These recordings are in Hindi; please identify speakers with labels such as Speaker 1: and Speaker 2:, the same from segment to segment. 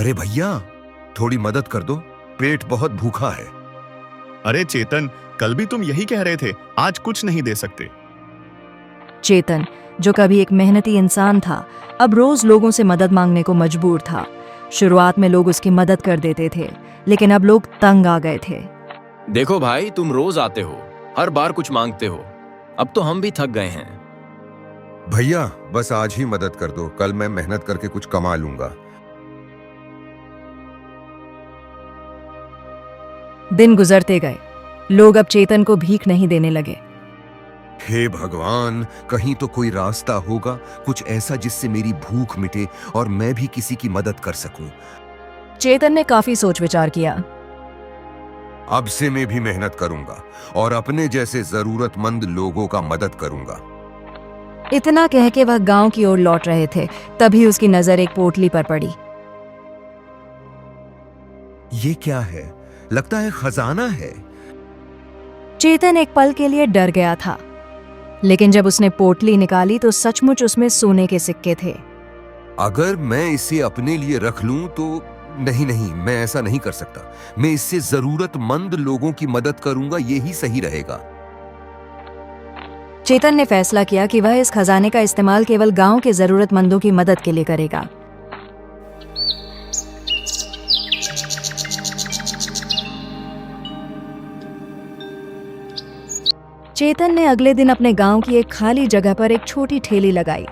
Speaker 1: अरे भैया, थोड़ी मदद कर दो, पेट बहुत भूखा है।
Speaker 2: अरे चेतन, कल भी तुम यही कह रहे थे, आज कुछ नहीं दे सकते।
Speaker 3: चेतन, जो कभी एक मेहनती इंसान था, अब रोज लोगों से मदद मांगने को मजबूर था। शुरुआत में लोग उसकी मदद कर देते थे, लेकिन अब लोग तंग आ गए थे।
Speaker 4: देखो भाई, तुम रोज आते हो, हर बार कुछ मांगते हो, अब तो हम भी थक गए हैं।
Speaker 1: भैया बस आज ही मदद कर दो, कल मैं मेहनत करके कुछ कमा लूंगा।
Speaker 3: दिन गुजरते गए, लोग अब चेतन को भीख नहीं देने लगे।
Speaker 1: हे भगवान, कहीं तो कोई रास्ता होगा, कुछ ऐसा जिससे मेरी भूख मिटे और मैं भी किसी की मदद कर सकूं।
Speaker 3: चेतन ने काफी सोच विचार किया।
Speaker 1: अब से मैं भी मेहनत करूंगा और अपने जैसे जरूरतमंद लोगों का मदद करूंगा।
Speaker 3: इतना कह के वह गांव की ओर लौट रहे थे, तभी उसकी नजर एक पोटली पर पड़ी।
Speaker 1: ये क्या है? लगता है खजाना है।
Speaker 3: चेतन एक पल के लिए डर गया था, लेकिन जब उसने पोटली निकाली तो सचमुच उसमें सोने के सिक्के थे।
Speaker 1: अगर मैं इसे अपने लिए रख लूं तो नहीं, मैं ऐसा नहीं कर सकता। मैं इससे जरूरतमंद लोगों की मदद करूंगा, यही सही रहेगा।
Speaker 3: चेतन ने फैसला किया कि वह इस खजाने का इस्तेमाल केवल गांव के जरूरतमंदों की मदद के लिए करेगा। चेतन ने अगले दिन अपने गांव की एक खाली जगह पर एक छोटी ठेली लगाई।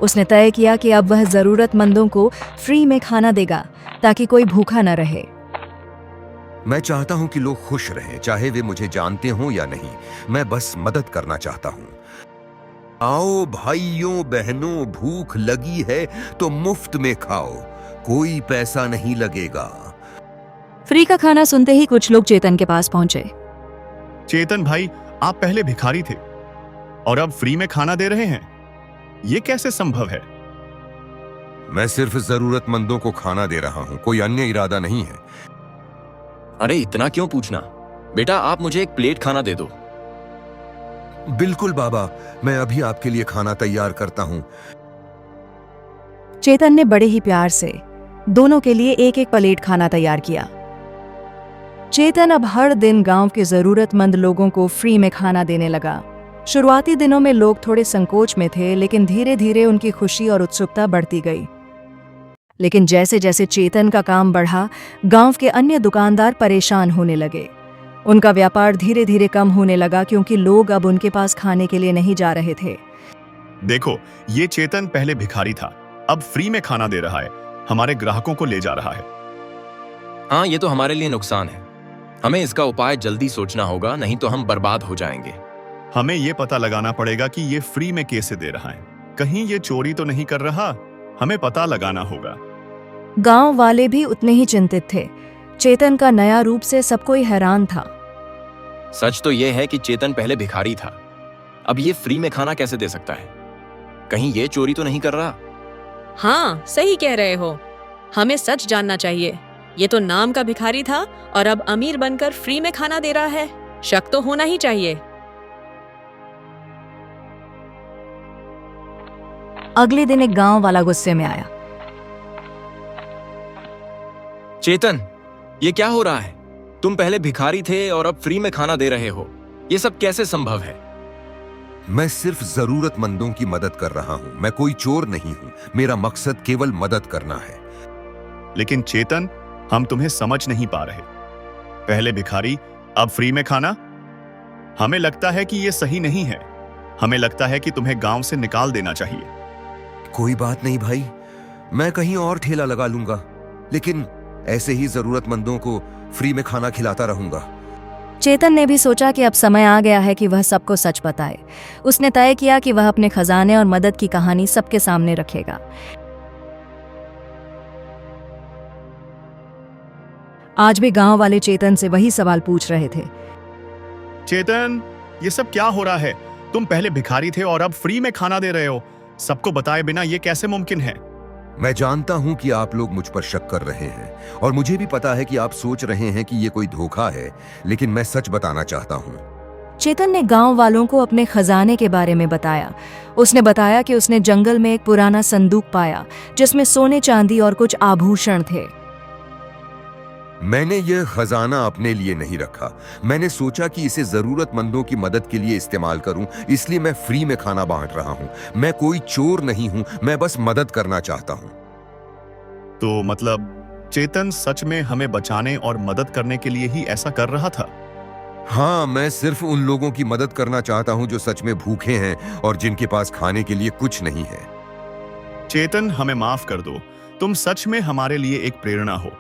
Speaker 3: उसने तय किया कि अब वह जरूरतमंदों को फ्री में खाना देगा, ताकि कोई भूखा न रहे।
Speaker 1: मैं चाहता हूं कि लोग खुश रहें, चाहे वे मुझे जानते हों या नहीं। मैं बस मदद करना चाहता हूं। आओ भाइयों बहनों, भूख लगी है तो मुफ्त में खाओ, कोई पैसा नहीं लगेगा।
Speaker 3: फ्री का खाना सुनते ही कुछ लोग चेतन के पास पहुंचे।
Speaker 2: चेतन भाई, आप पहले भिखारी थे और अब फ्री में खाना दे रहे हैं, ये कैसे संभव है?
Speaker 1: मैं सिर्फ जरूरतमंदों को खाना दे रहा हूं, कोई अन्य इरादा नहीं है।
Speaker 4: अरे इतना क्यों पूछना? बेटा, आप मुझे एक प्लेट खाना दे दो।
Speaker 1: बिल्कुल बाबा, मैं अभी आपके लिए खाना तैयार करता हूं।
Speaker 3: चेतन ने बड़े ही प्यार से दोनों के लिए एक एक प्लेट खाना तैयार किया। चेतन अब हर दिन गांव के जरूरतमंद लोगों को फ्री में खाना देने लगा। शुरुआती दिनों में लोग थोड़े संकोच में थे, लेकिन धीरे धीरे उनकी खुशी और उत्सुकता बढ़ती गई। लेकिन जैसे जैसे चेतन का काम बढ़ा, गांव के अन्य दुकानदार परेशान होने लगे। उनका व्यापार धीरे धीरे कम होने लगा, क्योंकि लोग अब उनके पास खाने के लिए नहीं जा रहे थे।
Speaker 2: देखो, ये चेतन पहले भिखारी था, अब फ्री में खाना दे रहा है, हमारे ग्राहकों को ले जा रहा है।
Speaker 4: हाँ, ये तो हमारे लिए नुकसान है। हमें इसका उपाय जल्दी सोचना होगा, नहीं तो हम बर्बाद हो जाएंगे।
Speaker 2: हमें ये पता लगाना पड़ेगा कि ये फ्री में कैसे दे रहा है, कहीं ये चोरी तो नहीं कर रहा। हमें पता लगाना होगा।
Speaker 3: गांव वाले भी उतने ही चिंतित थे। चेतन का नया रूप से सब कोई हैरान था।
Speaker 4: सच तो ये है कि चेतन पहले भिखारी था, अब ये फ्री में खाना कैसे दे सकता है? कहीं ये चोरी तो नहीं कर रहा?
Speaker 5: हाँ, सही कह रहे हो। हमें सच जानना चाहिए। ये तो नाम का भिखारी था और अब अमीर बनकर फ्री में खाना दे रहा है। शक तो होना ही चाहिए।
Speaker 3: अगले दिन एक गांव वाला गुस्से में आया।
Speaker 4: चेतन, ये क्या हो रहा है? तुम पहले भिखारी थे और अब फ्री में खाना दे रहे हो, ये सब कैसे संभव है?
Speaker 1: मैं सिर्फ जरूरतमंदों की मदद कर रहा हूं, मैं कोई चोर नहीं हूं। मेरा मकसद केवल मदद करना है।
Speaker 2: लेकिन चेतन, हम तुम्हें समझ नहीं पा रहे। पहले भिखारी, अब फ्री में खाना। हमें लगता है कि ये सही नहीं है। हमें लगता है कि तुम्हें गांव से निकाल देना चाहिए।
Speaker 1: कोई बात नहीं भाई, मैं कहीं और ठेला लगा लूंगा, लेकिन ऐसे ही जरूरतमंदों को फ्री में खाना खिलाता रहूंगा।
Speaker 3: चेतन ने भी सोचा कि अब समय आ गया है कि वह सबको सच बताए। उसने तय किया कि वह अपने खजाने और मदद की कहानी सबके सामने रखेगा। आज भी गांव वाले चेतन से वही सवाल पूछ रहे थे।
Speaker 2: चेतन, ये सब क्या हो रहा है? तुम पहले भिखारी थे और अब फ्री में खाना दे रहे हो। सबको बताए बिना ये कैसे मुमकिन है?
Speaker 1: मैं जानता हूं कि आप लोग मुझ पर शक कर रहे हैं और मुझे भी पता है कि आप सोच रहे हैं कि ये कोई धोखा है, लेकिन मैं सच बताना चाहता हूं।
Speaker 3: चेतन ने गांव वालों को अपने खजाने के बारे में बताया। उसने बताया कि उसने जंगल में एक पुराना संदूक पाया, जिसमें सोने चांदी और कुछ आभूषण थे।
Speaker 1: मैंने यह खजाना अपने लिए नहीं रखा। मैंने सोचा कि इसे जरूरतमंदों की मदद के लिए इस्तेमाल करूं, इसलिए मैं फ्री में खाना बांट रहा हूं। मैं कोई चोर नहीं हूं, मैं बस मदद करना चाहता हूं।
Speaker 2: तो मतलब चेतन सच में हमें बचाने और मदद करने के लिए ही ऐसा कर रहा था?
Speaker 1: हाँ, मैं सिर्फ उन लोगों की मदद करना चाहता हूं जो सच में भूखे हैं और जिनके पास खाने के लिए कुछ नहीं है।
Speaker 2: चेतन, हमें माफ कर दो। तुम सच में हमारे लिए एक प्रेरणा हो।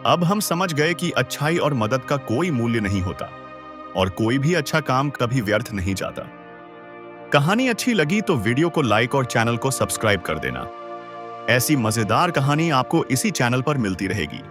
Speaker 2: अब हम समझ गए कि अच्छाई और मदद का कोई मूल्य नहीं होता और कोई भी अच्छा काम कभी व्यर्थ नहीं जाता। कहानी अच्छी लगी तो वीडियो को लाइक और चैनल को सब्सक्राइब कर देना। ऐसी मजेदार कहानी आपको इसी चैनल पर मिलती रहेगी।